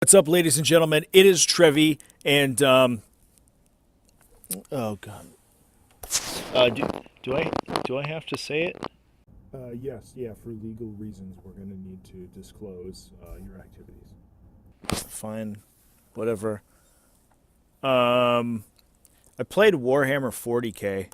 What's up, ladies and gentlemen? It is Trevi, and oh god, do I have to say it? Yes, yeah, for legal reasons, we're going to need to disclose your activities. Fine, whatever. I played Warhammer 40k.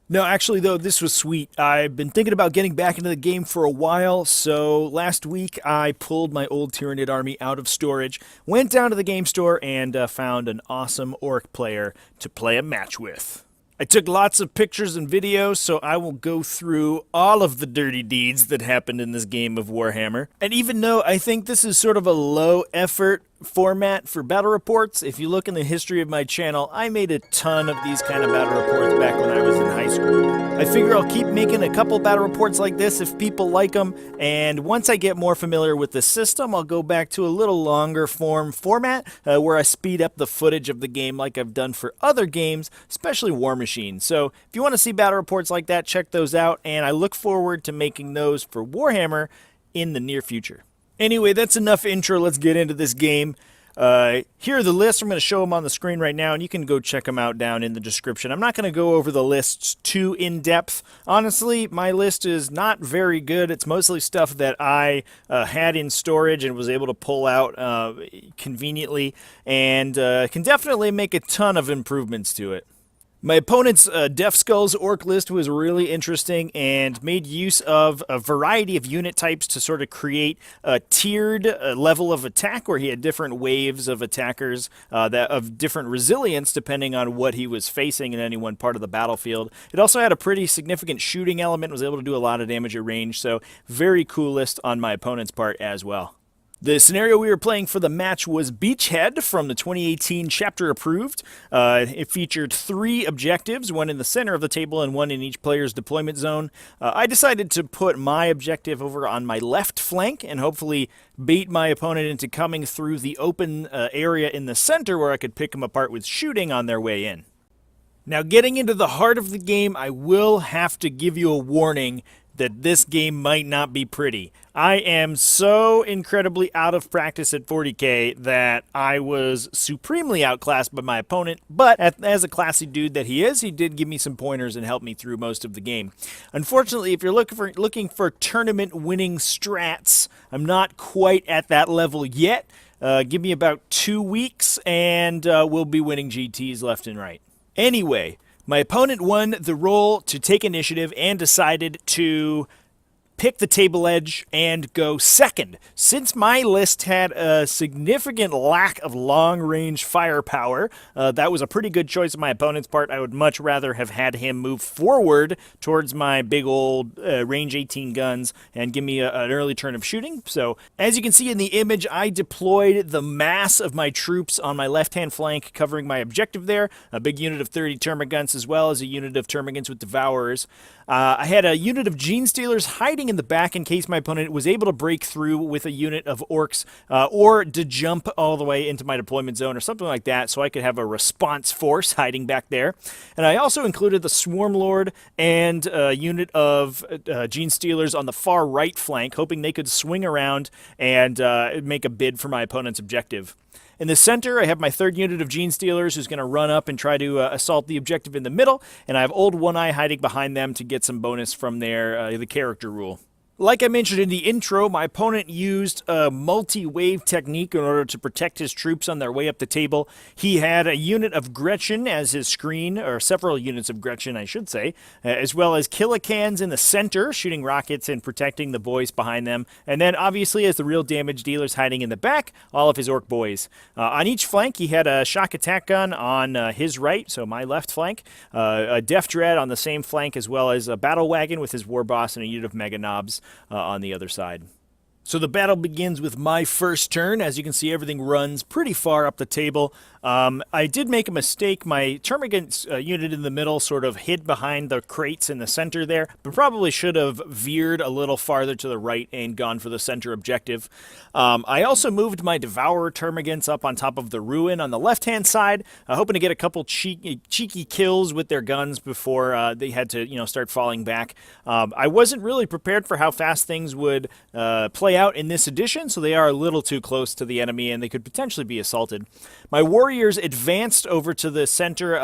No, actually, though, this was sweet. I've been thinking about getting back into the game for a while, so last week I pulled my old Tyranid army out of storage, went down to the game store, and found an awesome Ork player to play a match with. I took lots of pictures and videos, so I will go through all of the dirty deeds that happened in this game of Warhammer. And even though I think this is sort of a low-effort format for battle reports, if you look in the history of my channel, I made a ton of these kind of battle reports back when I was in high school. I figure I'll keep making a couple battle reports like this if people like them, and once I get more familiar with the system, I'll go back to a little longer form format where I speed up the footage of the game like I've done for other games, especially War Machine. So if you want to see battle reports like that, check those out, and I look forward to making those for Warhammer in the near future. Anyway, that's enough intro. Let's get into this game. Here are the lists. I'm going to show them on the screen right now, and you can go check them out down in the description. I'm not going to go over the lists too in-depth. Honestly, my list is not very good. It's mostly stuff that I had in storage and was able to pull out conveniently, and can definitely make a ton of improvements to it. My opponent's Deathskulls Ork list was really interesting and made use of a variety of unit types to sort of create a tiered level of attack where he had different waves of attackers that of different resilience depending on what he was facing in any one part of the battlefield. It also had a pretty significant shooting element, was able to do a lot of damage at range, so very cool list on my opponent's part as well. The scenario we were playing for the match was Beachhead from the 2018 chapter approved. It featured 3 objectives, one in the center of the table and one in each player's deployment zone. I decided to put my objective over on my left flank and hopefully bait my opponent into coming through the open area in the center where I could pick them apart with shooting on their way in. Now, getting into the heart of the game, I will have to give you a warning that this game might not be pretty. I am so incredibly out of practice at 40k that I was supremely outclassed by my opponent, but as a classy dude that he is, he did give me some pointers and helped me through most of the game. Unfortunately, if you're looking for tournament-winning strats, I'm not quite at that level yet. Give me about 2 weeks, and we'll be winning GTs left and right. Anyway, my opponent won the role to take initiative and decided to pick the table edge and go second. Since my list had a significant lack of long-range firepower, that was a pretty good choice on my opponent's part. I would much rather have had him move forward towards my big old range 18 guns and give me an early turn of shooting. So, as you can see in the image, I deployed the mass of my troops on my left-hand flank, covering my objective there, a big unit of 30 Termagants as well as a unit of Termagants with Devourers. I had a unit of Genestealers hiding in the back in case my opponent was able to break through with a unit of Orks or to jump all the way into my deployment zone or something like that, so I could have a response force hiding back there. And I also included the Swarmlord and a unit of Genestealers on the far right flank, hoping they could swing around and make a bid for my opponent's objective. In the center, I have my 3rd unit of Genestealers who's going to run up and try to assault the objective in the middle, and I have Old One-Eye hiding behind them to get some bonus from the character rule. Like I mentioned in the intro, my opponent used a multi-wave technique in order to protect his troops on their way up the table. He had a unit of Gretchen as his screen, or several units of Gretchen, I should say, as well as Killicans in the center, shooting rockets and protecting the boys behind them. And then, obviously, as the real damage dealers hiding in the back, all of his Ork boys. On each flank, he had a shock attack gun on his right, so my left flank, a Death Dread on the same flank, as well as a battle wagon with his war boss and a unit of Mega Knobs on the other side. So the battle begins with my first turn. As you can see, everything runs pretty far up the table. I did make a mistake. My Termagant unit in the middle sort of hid behind the crates in the center there, but probably should have veered a little farther to the right and gone for the center objective. I also moved my Devourer Termagants up on top of the ruin on the left-hand side, hoping to get a couple cheeky kills with their guns before they had to, start falling back. I wasn't really prepared for how fast things would play out in this edition, so they are a little too close to the enemy and they could potentially be assaulted. My warriors advanced over to the center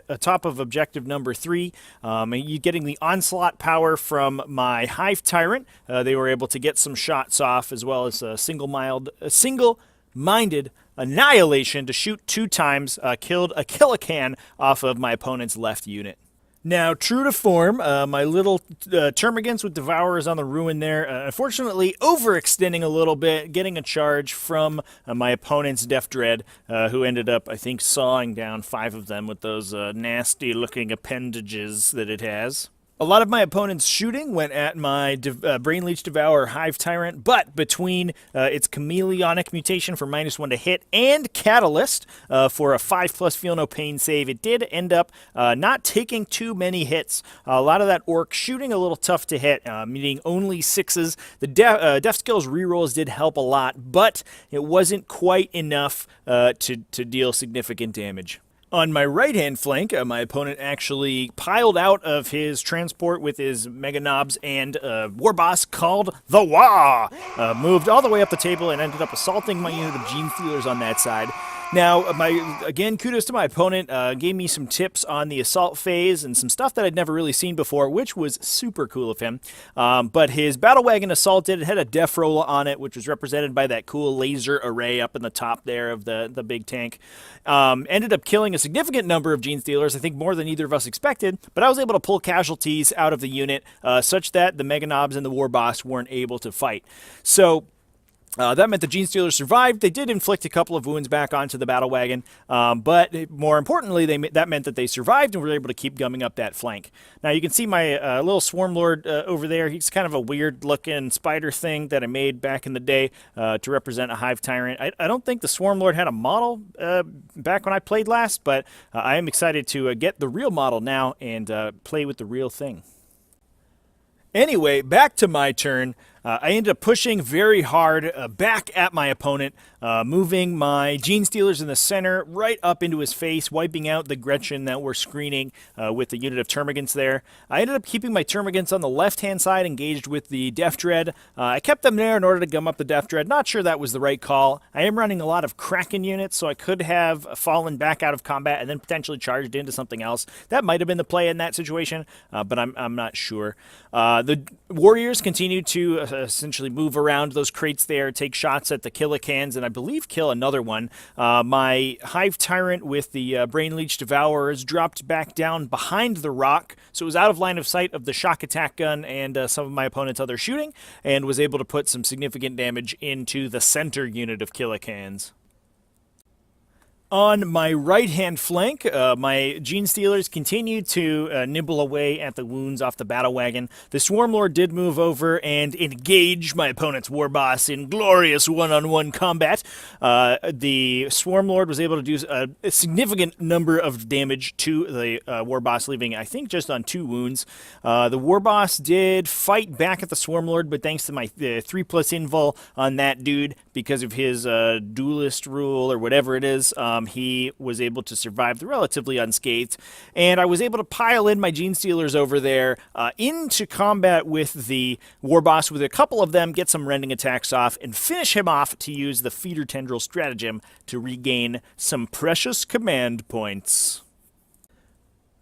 atop of objective number 3. You getting the onslaught power from my Hive Tyrant. They were able to get some shots off, as well as a single-minded annihilation to shoot 2 times, killed a Killacan off of my opponent's left unit. Now, true to form, my little Termagants with Devourers on the ruin there, unfortunately overextending a little bit, getting a charge from my opponent's Death Dread, who ended up, I think, sawing down 5 of them with those nasty-looking appendages that it has. A lot of my opponent's shooting went at my Brainleech Devourer Hive Tyrant, but between its Chameleonic mutation for -1 to hit and Catalyst for a 5+ Feel No Pain save, it did end up not taking too many hits. A lot of that Orc shooting a little tough to hit, meaning only 6s. The Deathskulls rerolls did help a lot, but it wasn't quite enough to deal significant damage. On my right-hand flank, my opponent actually piled out of his transport with his Mega Knobs and war boss called the Wah! Moved all the way up the table and ended up assaulting my unit of Genestealers on that side. Now, again, kudos to my opponent. Gave me some tips on the assault phase and some stuff that I'd never really seen before, which was super cool of him. But his battle wagon assaulted. It had a Def Roller on it, which was represented by that cool laser array up in the top there of the big tank. Ended up killing a significant number of Genestealers, I think more than either of us expected, but I was able to pull casualties out of the unit such that the Mega Knobs and the War Boss weren't able to fight. So that meant the Genestealers survived. They did inflict a couple of wounds back onto the battle wagon, but more importantly, that meant that they survived and were able to keep gumming up that flank. Now you can see my little Swarmlord over there. He's kind of a weird-looking spider thing that I made back in the day to represent a Hive Tyrant. I don't think the Swarmlord had a model back when I played last, but I am excited to get the real model now and play with the real thing. Anyway, back to my turn. I ended up pushing very hard back at my opponent, moving my Genestealers in the center right up into his face, wiping out the Gretchen that were screening with the unit of Termagants there. I ended up keeping my Termagants on the left-hand side engaged with the Death Dread. I kept them there in order to gum up the Death Dread. Not sure that was the right call. I am running a lot of Kraken units, so I could have fallen back out of combat and then potentially charged into something else. That might have been the play in that situation, but I'm not sure. The Warriors continued to essentially move around those crates there, take shots at the Killacans, and I believe kill another one. My Hive Tyrant with the Brainleech Devourers dropped back down behind the rock, so it was out of line of sight of the Shokk attack gun and some of my opponent's other shooting, and was able to put some significant damage into the center unit of Killacans. On my right-hand flank, my Genestealers continued to nibble away at the wounds off the battle wagon. The Swarmlord did move over and engage my opponent's war boss in glorious one-on-one combat. The Swarmlord was able to do a significant number of damage to the war boss, leaving, I think, just on 2 wounds. The war boss did fight back at the Swarmlord, but thanks to my 3+ invul on that dude, because of his duelist rule or whatever it is, he was able to survive relatively unscathed, and I was able to pile in my Genestealers over there into combat with the war boss with a couple of them, get some rending attacks off, and finish him off to use the Feeder Tendril stratagem to regain some precious command points.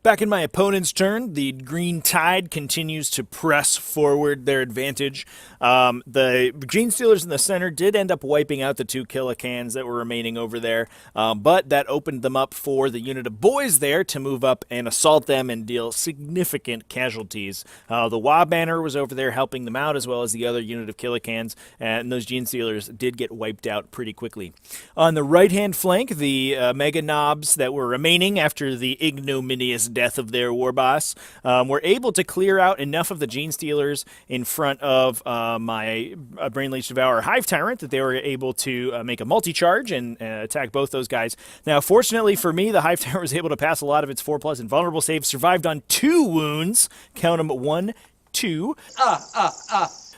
Back in my opponent's turn, the Green Tide continues to press forward their advantage. The Genestealers in the center did end up wiping out the 2 Killacans that were remaining over there, but that opened them up for the unit of boys there to move up and assault them and deal significant casualties. The Wah Banner was over there helping them out, as well as the other unit of Killacans, and those Genestealers did get wiped out pretty quickly. On the right-hand flank, the Mega Knobs that were remaining after the ignominious death of their war boss, were able to clear out enough of the Genestealers in front of my Brainleech Devourer Hive Tyrant that they were able to make a multi-charge and attack both those guys. Now, fortunately for me, the Hive Tyrant was able to pass a lot of its 4+ invulnerable saves, survived on 2 wounds, count them 1, 2.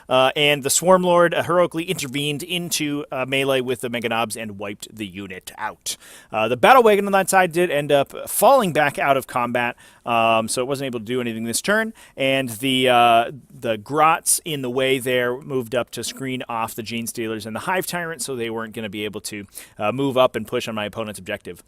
And the Swarmlord heroically intervened into melee with the Mega Knobs and wiped the unit out. The Battle Wagon on that side did end up falling back out of combat, so it wasn't able to do anything this turn. And the Grots in the way there moved up to screen off the Genestealers and the Hive Tyrant, so they weren't going to be able to move up and push on my opponent's objective.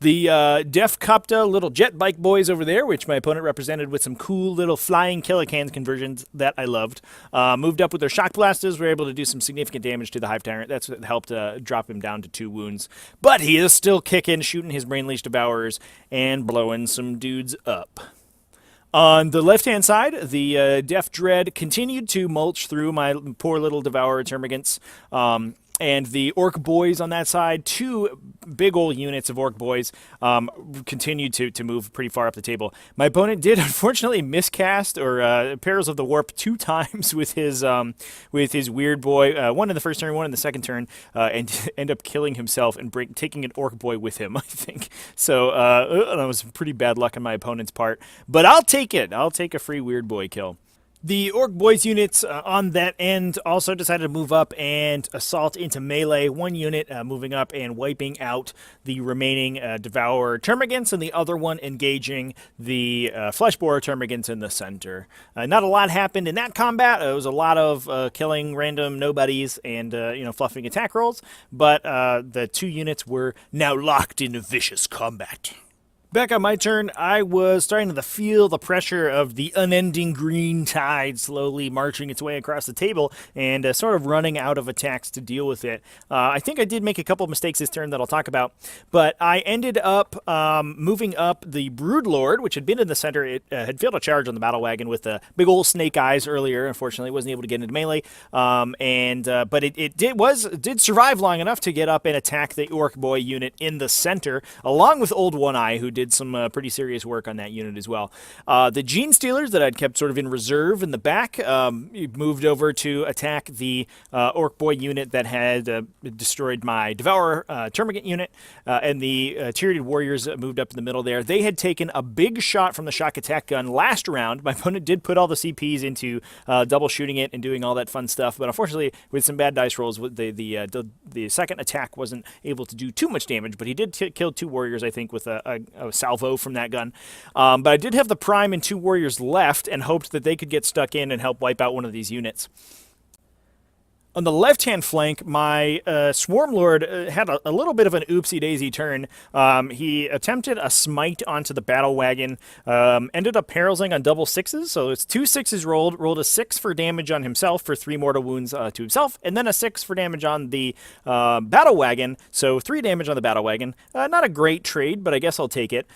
The Def Copta little jet bike boys over there, which my opponent represented with some cool little flying Killicans conversions that I loved, moved up with their shock blasters, were able to do some significant damage to the Hive Tyrant. That's what helped drop him down to 2 wounds. But he is still kicking, shooting his Brainleech Devourers, and blowing some dudes up. On the left-hand side, the Def Dread continued to mulch through my poor little Devourer Termagants. And the Ork boys on that side, 2 big old units of Ork boys, continued to move pretty far up the table. My opponent did unfortunately miscast or Perils of the Warp 2 times with his weird boy, one in the first turn, one in the second turn, and end up killing himself and taking an Ork boy with him, I think. So that was pretty bad luck on my opponent's part. But I'll take it. I'll take a free weird boy kill. The Ork Boys units on that end also decided to move up and assault into melee. 1 unit moving up and wiping out the remaining Devourer Termagants, and the other one engaging the Fleshborer Termagants in the center. Not a lot happened in that combat. It was a lot of killing random nobodies and fluffing attack rolls, but the 2 units were now locked in vicious combat. Back on my turn, I was starting to feel the pressure of the unending green tide slowly marching its way across the table and sort of running out of attacks to deal with it. I think I did make a couple of mistakes this turn that I'll talk about, but I ended up moving up the Broodlord, which had been in the center. It had failed a charge on the battle wagon with the big old snake eyes earlier. Unfortunately, it wasn't able to get into melee, but it did survive long enough to get up and attack the Ork Boy unit in the center, along with Old One Eye, who did some pretty serious work on that unit as well. The Genestealers that I'd kept sort of in reserve in the back moved over to attack the Ork Boy unit that had destroyed my Devourer Termagant unit, and the Tyranid warriors moved up in the middle there. They had taken a big shot from the shock attack gun last round. My opponent did put all the CPs into double shooting it and doing all that fun stuff, but unfortunately with some bad dice rolls, the second attack wasn't able to do too much damage, but he did kill 2 warriors, I think, with a salvo from that gun. But I did have the Prime and 2 warriors left and hoped that they could get stuck in and help wipe out one of these units. On the left-hand flank, my Swarmlord had a little bit of an oopsie-daisy turn. He attempted a smite onto the battle wagon, ended up paralysing on double 6s, so it's 2 6s rolled a 6 for damage on himself for 3 mortal wounds to himself, and then a 6 for damage on the battle wagon, so 3 damage on the battle wagon. Not a great trade, but I guess I'll take it.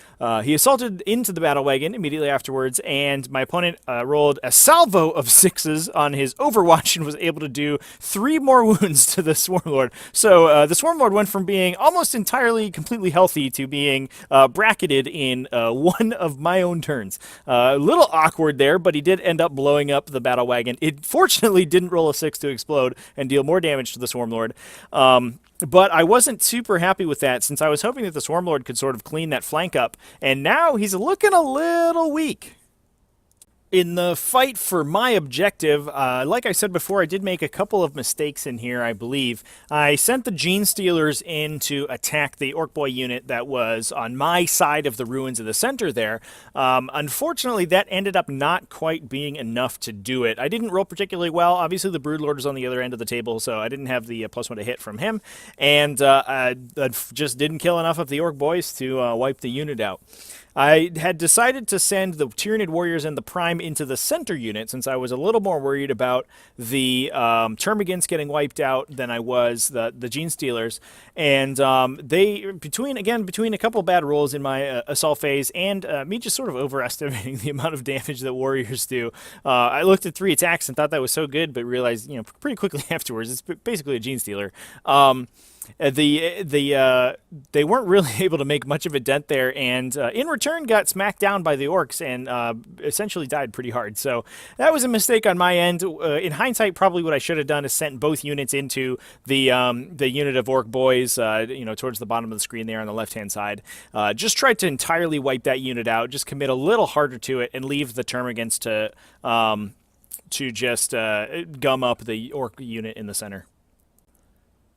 He assaulted into the battle wagon immediately afterwards, and my opponent rolled a salvo of 6s on his Overwatch and was able to do 3 more wounds to the Swarmlord. So the Swarmlord went from being almost entirely completely healthy to being bracketed in 1 of my own turns. A little awkward there, but he did end up blowing up the battle wagon. It fortunately didn't roll a 6 to explode and deal more damage to the Swarmlord. But I wasn't super happy with that, since I was hoping that the Swarmlord could sort of clean that flank up, and now he's looking a little weak. In the fight for my objective, like I said before, I did make a couple of mistakes in here, I believe. I sent the Genestealers in to attack the Ork Boy unit that was on my side of the ruins of the center there. Unfortunately, that ended up not quite being enough to do it. I didn't roll particularly well. Obviously, the Broodlord was on the other end of the table, so I didn't have the +1 to hit from him. And I just didn't kill enough of the Ork Boys to wipe the unit out. I had decided to send the Tyranid warriors and the Prime into the center unit, since I was a little more worried about the Termagants getting wiped out than I was the Genestealers. And they, between a couple bad rolls in my assault phase and me just sort of overestimating the amount of damage that warriors do, I looked at 3 attacks and thought that was so good, but realized, pretty quickly afterwards, it's basically a Genestealer. They weren't really able to make much of a dent there, and in return got smacked down by the Orks and essentially died pretty hard. So that was a mistake on my end. In hindsight, probably what I should have done is sent both units into the unit of Ork boys, towards the bottom of the screen there on the left-hand side. Just tried to entirely wipe that unit out, just commit a little harder to it, and leave the Termagants to just gum up the Ork unit in the center.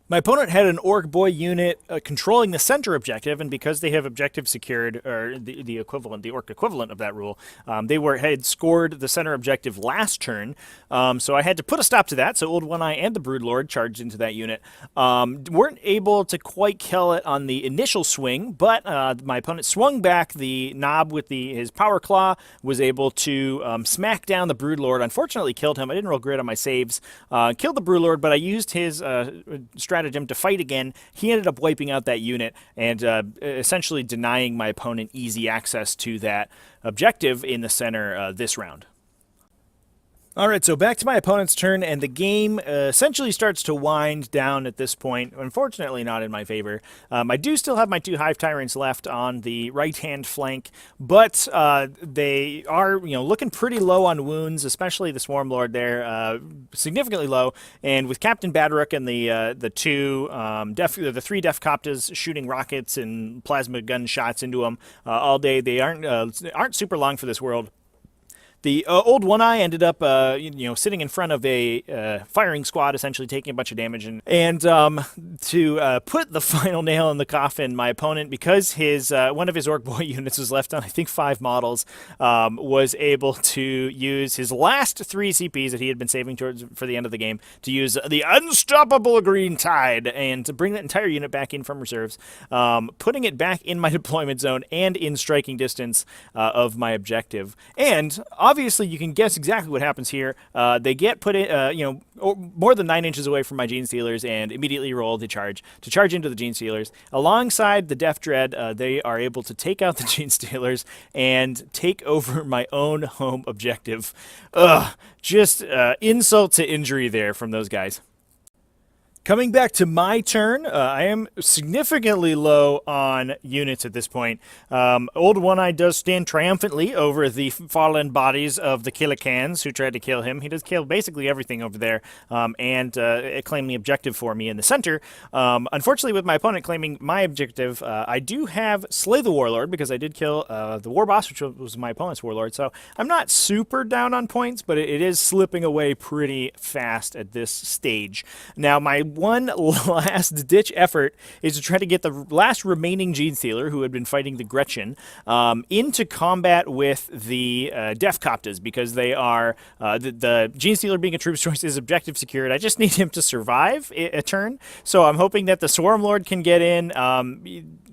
My opponent had an Ork boy unit controlling the center objective, and because they have objective secured, or the equivalent, the Ork equivalent of that rule, they had scored the center objective last turn, so I had to put a stop to that. So Old One Eye and the Broodlord charged into that unit. Weren't able to quite kill it on the initial swing, but my opponent swung back the knob with his Power Claw, was able to smack down the Broodlord. Unfortunately, killed him. I didn't roll great on my saves. Killed the Broodlord, but I used his stratagem to fight again. He ended up wiping out that unit and essentially denying my opponent easy access to that objective in the center this round. All right, so back to my opponent's turn, and the game essentially starts to wind down at this point. Unfortunately, not in my favor. I do still have my 2 Hive Tyrants left on the right-hand flank, but they are, looking pretty low on wounds, especially the Swarmlord there, significantly low. And with Kaptin Badrukk and the 3 Deathcoptas shooting rockets and plasma gun shots into them all day, they aren't super long for this world. The Old One Eye ended up, sitting in front of a firing squad, essentially taking a bunch of damage. And to put the final nail in the coffin, my opponent, because one of his Ork boy units was left on, I think, 5 models, was able to use his last 3 CPs that he had been saving for the end of the game to use the Unstoppable Green Tide and to bring that entire unit back in from reserves, putting it back in my deployment zone and in striking distance of my objective. And obviously, you can guess exactly what happens here. They get put in, more than 9 inches away from my Genestealers and immediately roll to charge into the Genestealers. Alongside the Death Dread, they are able to take out the Genestealers and take over my own home objective. Just insult to injury there from those guys. Coming back to my turn, I am significantly low on units at this point. Old One Eye does stand triumphantly over the fallen bodies of the Killicans who tried to kill him. He does kill basically everything over there and claim the objective for me in the center. Unfortunately, with my opponent claiming my objective, I do have Slay the Warlord because I did kill the War Boss, which was my opponent's Warlord. So I'm not super down on points, but it is slipping away pretty fast at this stage. Now, my one last ditch effort is to try to get the last remaining Genestealer, who had been fighting the Gretchen, into combat with the Deathcoptas, because they are the Genestealer being a troop's choice is objective secured. I just need him to survive a turn, so I'm hoping that the Swarmlord can get in,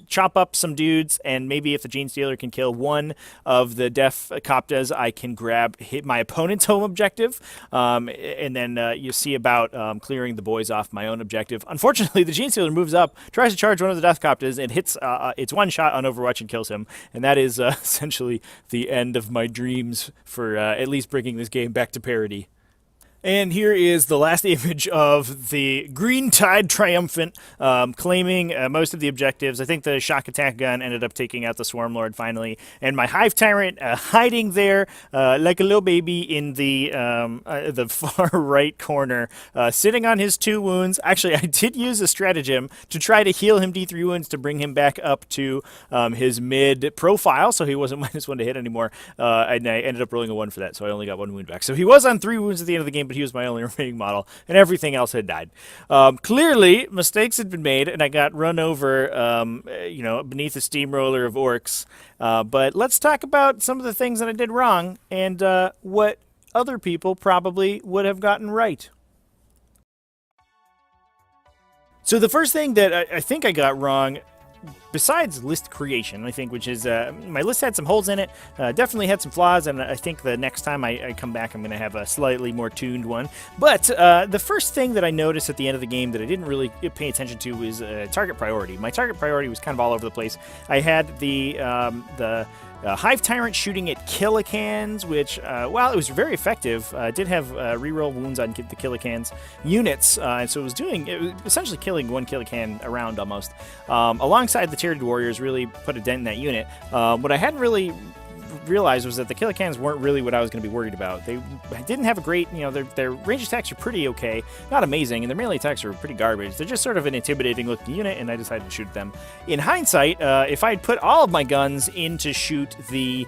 chop up some dudes, and maybe if the Genestealer can kill one of the Deathcoptas, I can hit my opponent's home objective, and then you see about clearing the boys off my own objective. Unfortunately, the Genestealer moves up, tries to charge one of the Deathcoptas, and hits its one shot on Overwatch and kills him, and that is essentially the end of my dreams for at least bringing this game back to parity. And here is the last image of the Green Tide Triumphant, claiming most of the objectives. I think the shock attack gun ended up taking out the Swarmlord finally. And my Hive Tyrant hiding there like a little baby in the far right corner, sitting on his 2 wounds. Actually, I did use a stratagem to try to heal him D3 wounds to bring him back up to his mid profile, so he wasn't -1 to hit anymore. And I ended up rolling a 1 for that, so I only got 1 wound back. So he was on 3 wounds at the end of the game, but he was my only remaining model, and everything else had died. Clearly, mistakes had been made, and I got run over, beneath a steamroller of Orks. But let's talk about some of the things that I did wrong, and what other people probably would have gotten right. So the first thing that I think I got wrong, besides list creation, I think, which is my list had some holes in it, definitely had some flaws, and I think the next time I come back, I'm going to have a slightly more tuned one. But the first thing that I noticed at the end of the game that I didn't really pay attention to was target priority. My target priority was kind of all over the place. I had the Hive Tyrant shooting at Killicans, which, while it was very effective, did have reroll wounds on the Killicans units, and so it was essentially killing one Killican around almost. Alongside the Tyranid warriors, really put a dent in that unit. What I hadn't really realized was that the Killicans weren't really what I was going to be worried about. They didn't have a great, their range attacks are pretty okay, not amazing, and their melee attacks are pretty garbage. They're just sort of an intimidating looking unit, and I decided to shoot them. In hindsight, if I had put all of my guns in to shoot the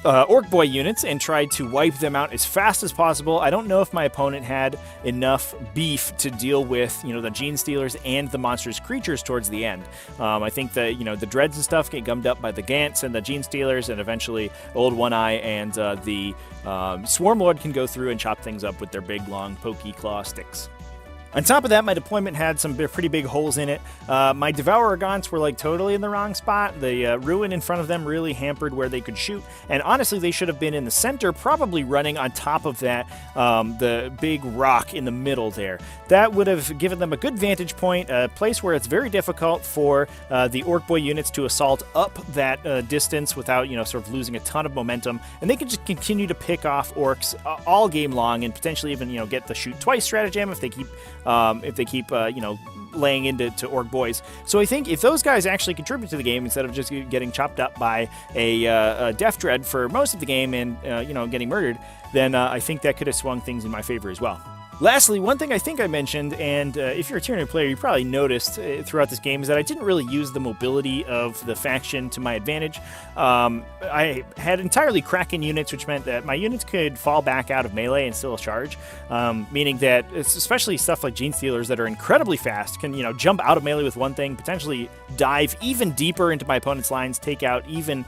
Orc Boy units and tried to wipe them out as fast as possible, I don't know if my opponent had enough beef to deal with, the Genestealers and the monstrous creatures towards the end. I think that, the dreads and stuff get gummed up by the Gants and the Genestealers, and eventually Old One Eye and the Swarmlord can go through and chop things up with their big, long, pokey claw sticks. On top of that, my deployment had some pretty big holes in it. My Devourer Gaunts were totally in the wrong spot. The ruin in front of them really hampered where they could shoot, and honestly, they should have been in the center, probably running on top of that, the big rock in the middle there. That would have given them a good vantage point, a place where it's very difficult for the Orc Boy units to assault up that distance without, sort of losing a ton of momentum, and they could just continue to pick off orcs all game long, and potentially even, get the shoot twice stratagem if they keep laying into Orc Boys. So I think if those guys actually contribute to the game instead of just getting chopped up by a Death Dread for most of the game and, getting murdered, then I think that could have swung things in my favor as well. Lastly, one thing I think I mentioned, and if you're a Tyranid player, you probably noticed throughout this game, is that I didn't really use the mobility of the faction to my advantage. I had entirely Kraken units, which meant that my units could fall back out of melee and still charge, meaning that it's especially stuff like Genestealers that are incredibly fast, can jump out of melee with one thing, potentially dive even deeper into my opponent's lines, take out even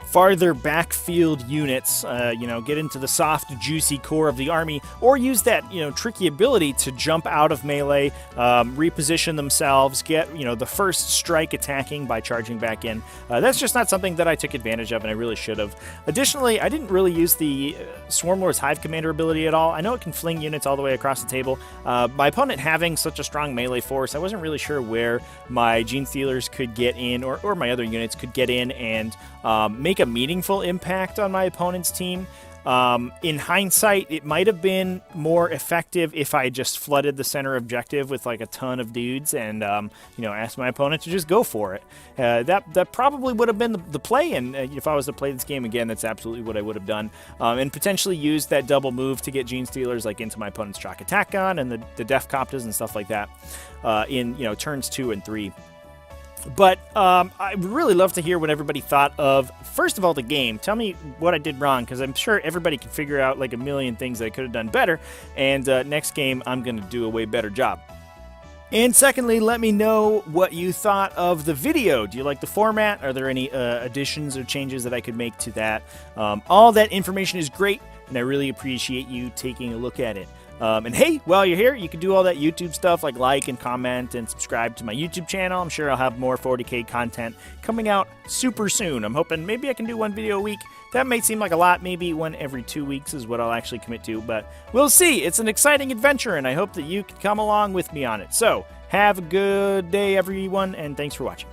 farther backfield units, get into the soft, juicy core of the army, or use that, tricky ability to jump out of melee, reposition themselves, get, the first strike attacking by charging back in. That's just not something that I took advantage of, and I really should have. Additionally, I didn't really use the Swarmlord's Hive Commander ability at all. I know it can fling units all the way across the table. My opponent having such a strong melee force, I wasn't really sure where my Genestealers could get in, or my other units could get in and make a meaningful impact on my opponent's team. In hindsight, it might have been more effective if I just flooded the center objective with a ton of dudes and asked my opponent to just go for it. That probably would have been the play, and if I was to play this game again, that's absolutely what I would have done. And potentially used that double move to get Genestealers into my opponent's Shock Attack Gun and the Def Coptas and stuff like that in turns 2 and 3. But I would really love to hear what everybody thought of, first of all, the game. Tell me what I did wrong, because I'm sure everybody can figure out a million things that I could have done better, and next game I'm going to do a way better job. And secondly, let me know what you thought of the video. Do you like the format? Are there any additions or changes that I could make to that? All that information is great, and I really appreciate you taking a look at it. And hey, while you're here, you can do all that YouTube stuff like and comment and subscribe to my YouTube channel. I'm sure I'll have more 40k content coming out super soon. I'm hoping maybe I can do one video a week. That may seem like a lot. Maybe one every 2 weeks is what I'll actually commit to, but we'll see. It's an exciting adventure, and I hope that you can come along with me on it. So have a good day, everyone, and thanks for watching.